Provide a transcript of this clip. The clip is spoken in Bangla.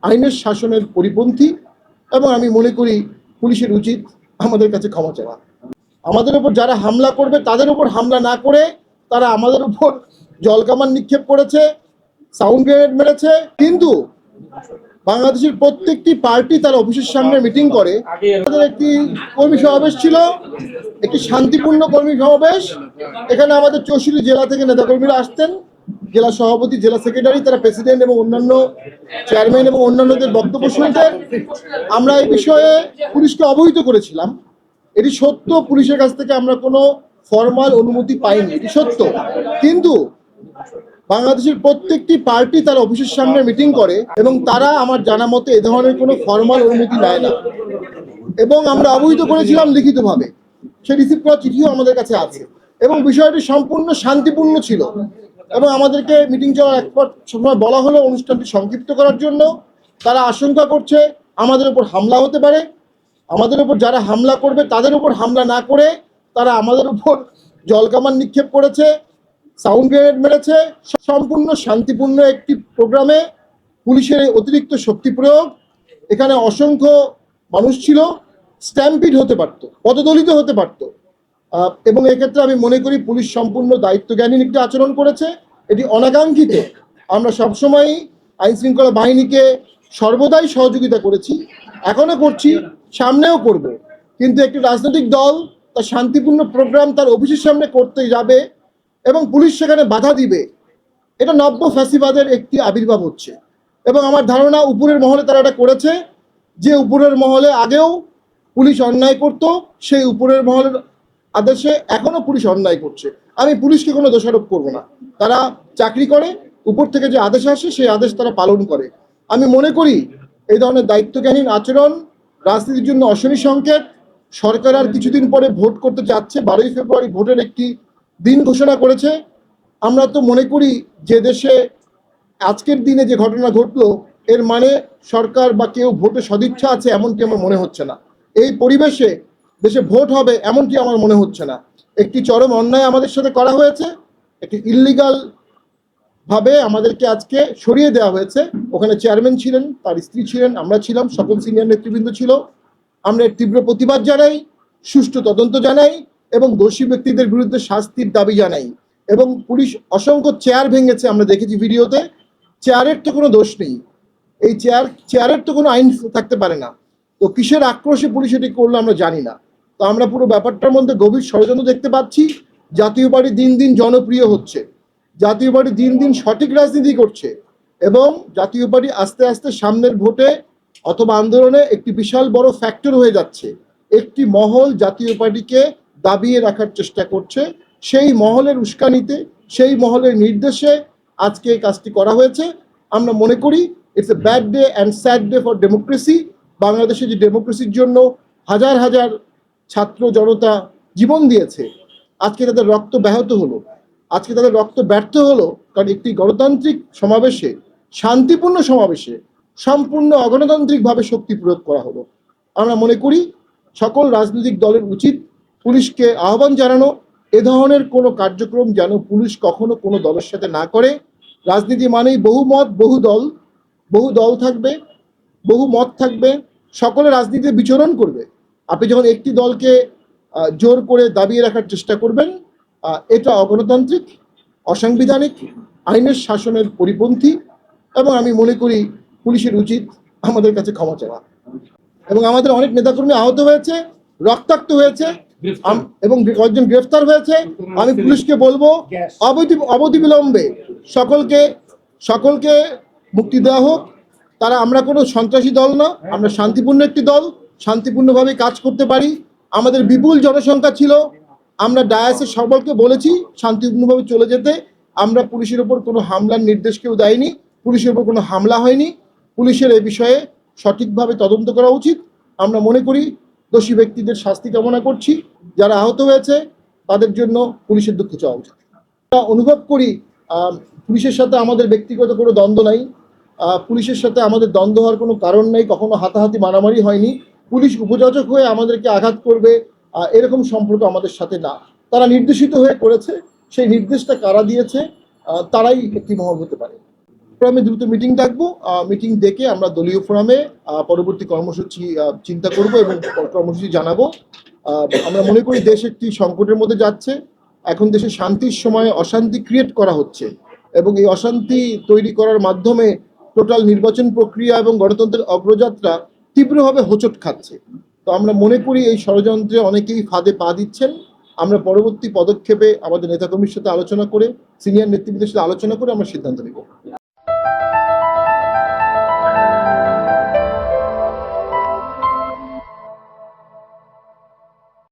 আইনের শাসনের পরিপন্থী এবং আমি মনে করি পুলিশের উচিত আমাদের কাছে ক্ষমা চাওয়া। আমাদের উপর যারা হামলা করবে তাদের উপর হামলা না করে তারা আমাদের উপর জলকামান নিক্ষেপ করেছে, সাউন্ড গ্রেনেড মেরেছে। কিন্তু বাংলাদেশের প্রত্যেকটি পার্টি তার অফিসের সামনে মিটিং করে। আমাদের একটি কর্মী সমাবেশ ছিল, একটি শান্তিপূর্ণ কর্মী সমাবেশ। এখানে আমাদের 64 জেলা থেকে নেতাকর্মীরা আসতেন, জেলা সভাপতি, জেলা সেক্রেটারি, তারা প্রেসিডেন্ট এবং অন্যান্য চেয়ারম্যান এবং অন্যান্যদের বক্তব্য শুনতেন। আমরা এই বিষয়ে পুলিশকে অবহিত করেছিলাম। এটি সত্য, পুলিশের কাছ থেকে আমরা কোনো ফরমাল অনুমতি পাইনি, এটি সত্য। কিন্তু বাংলাদেশের প্রত্যেকটি পার্টি তার অফিসের সামনে মিটিং করে এবং তারা আমার জানা মতে এ ধরনের কোনো ফরমাল অনুমতি নেয় না। এবং আমরা অবহিত করেছিলাম লিখিতভাবে, সে রিসিভ করা চিঠিও আমাদের কাছে আছে এবং বিষয়টি সম্পূর্ণ শান্তিপূর্ণ ছিল। এবং আমাদেরকে মিটিং যাওয়ার এক সময় বলা হলো অনুষ্ঠানটি সংক্ষিপ্ত করার জন্য। তারা আশঙ্কা করছে আমাদের উপর হামলা হতে পারে। আমাদের উপর যারা হামলা করবে তাদের উপর হামলা না করে তারা আমাদের উপর জলকামান নিক্ষেপ করেছে, সাউন্ড গ্রেনেড মেরেছে। সম্পূর্ণ শান্তিপূর্ণ একটি প্রোগ্রামে পুলিশের অতিরিক্ত শক্তি প্রয়োগ, এখানে অসংখ্য মানুষ ছিল, স্ট্যাম্পিড হতে পারত, পদদলিত হতে পারত। এবং এক্ষেত্রে আমি মনে করি পুলিশ সম্পূর্ণ দায়িত্বজ্ঞানহীন একটি আচরণ করেছে, এটি অনাকাঙ্ক্ষিত। আমরা সবসময় আইন শৃঙ্খলা বাহিনীকে সর্বদাই সহযোগিতা করেছি, এখনো করছি, সামনেও করব। কিন্তু একটি রাজনৈতিক দল তার শান্তিপূর্ণ প্রোগ্রাম তার অফিসের সামনে করতে যাবে এবং পুলিশ সেখানে বাধা দিবে, এটা নব্য ফ্যাসিবাদের একটি আবির্ভাব হচ্ছে। এবং আমার ধারণা উপরের মহলে তারা এটা করেছে, যে উপরের মহলে আগেও পুলিশ অন্যায় করত, সেই উপরের মহলের আদেশে এখনো পুলিশ অন্যায় করছে। আমি পুলিশকে কোনো দোষারোপ করব না, তারা চাকরি করে, উপর থেকে যে আদেশ আসে সেই আদেশ তারা পালন করে। আমি মনে করি এই ধরনের দায়িত্বজ্ঞানহীন আচরণ রাজনীতির জন্য অশনি সংকেত। সরকার আর কিছুদিন পরে ভোট করতে যাচ্ছে, 12ই ফেব্রুয়ারি ভোটের একটি দিন ঘোষণা করেছে। আমরা তো মনে করি যে দেশে আজকের দিনে যে ঘটনা ঘটলো এর মানে সরকার বা কেউ ভোটে সদিচ্ছা আছে এমনটি আমার মনে হচ্ছে না। এই পরিবেশে দেশে ভোট হবে এমনটি আমার মনে হচ্ছে না। একটি চরম অন্যায় আমাদের সাথে করা হয়েছে, একটি ইললিগাল ভাবে আমাদেরকে আজকে সরিয়ে দেওয়া হয়েছে। ওখানে চেয়ারম্যান ছিলেন, তার স্ত্রী ছিলেন, আমরা ছিলাম, সকল সিনিয়র নেতৃবৃন্দ ছিল। আমরা এর তীব্র প্রতিবাদ জানাই, সুষ্ঠু তদন্ত জানাই এবং দোষী ব্যক্তিদের বিরুদ্ধে শাস্তির দাবি জানাই। এবং পুলিশ অসংখ্য চেয়ার ভেঙেছে, আমরা দেখেছি ভিডিওতে। চেয়ারের তো কোনো দোষ নেই, এই চেয়ারের তো কোনো আইন থাকতে পারে না। তো কিসের আক্রোশে পুলিশ এটি করলো আমরা জানি না। তো আমরা পুরো ব্যাপারটার মধ্যে গভীর ষড়যন্ত্র দেখতে পাচ্ছি। জাতীয় পার্টি দিন দিন জনপ্রিয় হচ্ছে, জাতীয় পার্টি দিন দিন সঠিক রাজনীতি করছে এবং জাতীয় পার্টি আস্তে আস্তে সামনের ভোটে অথবা আন্দোলনে একটি বিশাল বড় ফ্যাক্টর হয়ে যাচ্ছে। একটি মহল জাতীয় পার্টিকে দাবিয়ে রাখার চেষ্টা করছে, সেই মহলের উস্কানিতে, সেই মহলের নির্দেশে আজকে এই কাজটি করা হয়েছে। আমরা মনে করি it's a bad day and sad day for democracy. বাংলাদেশে যে ডেমোক্রেসির জন্য হাজার হাজার ছাত্র জনতা জীবন দিয়েছে, আজকে তাদের রক্ত ব্যাহত হলো, আজকে তাদের রক্ত ব্যর্থ হলো, কারণ একটি গণতান্ত্রিক সমাবেশে, শান্তিপূর্ণ সমাবেশে সম্পূর্ণ অগণতান্ত্রিকভাবে শক্তি প্রয়োগ করা হলো। আমরা মনে করি সকল রাজনৈতিক দলের উচিত পুলিশকে আহ্বান জানানো, এ ধরনের কোনো কার্যক্রম যেন পুলিশ কখনো কোনো দলের সাথে না করে। রাজনীতি মানেই বহু মত, বহু দল থাকবে, বহু মত থাকবে, সকলে রাজনীতিতে বিচরণ করবে। আপনি যখন একটি দলকে জোর করে দাবিয়ে রাখার চেষ্টা করবেন, এটা অগণতান্ত্রিক, অসাংবিধানিক, আইনের শাসনের পরিপন্থী। এবং আমি মনে করি পুলিশের উচিত আমাদের কাছে ক্ষমা চাওয়া। এবং আমাদের অনেক নেতাকর্মী আহত হয়েছে, রক্তাক্ত হয়েছে এবং কয়েকজন গ্রেফতার হয়েছে। আমি পুলিশকে বলবো অবধিবিলম্বে সকলকে মুক্তি দেওয়া হোক। আমরা কোনো সন্ত্রাসী দল না, আমরা শান্তিপূর্ণ একটি দল, শান্তিপূর্ণভাবে কাজ করতে পারি। আমাদের বিপুল জনসংখ্যা ছিল, আমরা ডায়াসে সকলকে বলেছি শান্তিপূর্ণভাবে চলে যেতে। আমরা পুলিশের ওপর কোনো হামলার নির্দেশ কেউ দেয়নি, পুলিশের ওপর কোনো হামলা হয়নি। পুলিশের এই বিষয়ে সঠিকভাবে তদন্ত করা উচিত। আমরা মনে করি দোষী ব্যক্তিদের শাস্তি কামনা করছি, যারা আহত হয়েছে তাদের জন্য পুলিশের দুঃখ চাওয়া উচিত। অনুভব করি পুলিশের সাথে আমাদের ব্যক্তিগত কোনো দ্বন্দ্ব নাই, পুলিশের সাথে আমাদের দ্বন্দ্ব হওয়ার কোনো কারণ নেই, কখনো হাতাহাতি মারামারি হয়নি। পুলিশ উপযোজক হয়ে আমাদেরকে আঘাত করবে এরকম সম্পর্ক আমাদের সাথে না। তারা নির্দেশিত হয়ে করেছে, সেই নির্দেশটা কারা দিয়েছে তারাই একটি মহল হতে পারে। আমি দ্রুত মিটিং ডাকবো, মিটিং ডেকে আমরা দলীয় ফোরামে পরবর্তী কর্মসূচি চিন্তা করব এবং কর্মসূচি জানাবো। আমরা মনে করি দেশ একটি সংকটের মধ্যে যাচ্ছে। এখন দেশে শান্তির সময় অশান্তি ক্রিয়েট করা হচ্ছে এবং এই অশান্তি তৈরি করার মাধ্যমে টোটাল নির্বাচন প্রক্রিয়া এবং গণতন্ত্রের অগ্রযাত্রা তীব্রভাবে হোঁচট খাচ্ছে। তো আমরা মনে করি এই ষড়যন্ত্রে অনেকেই ফাঁদে পা দিচ্ছেন। আমরা পরবর্তী পদক্ষেপে আমাদের নেতাকর্মীর সাথে আলোচনা করে, সিনিয়র নেতৃবৃন্দের সাথে আলোচনা করে আমরা সিদ্ধান্ত নেব।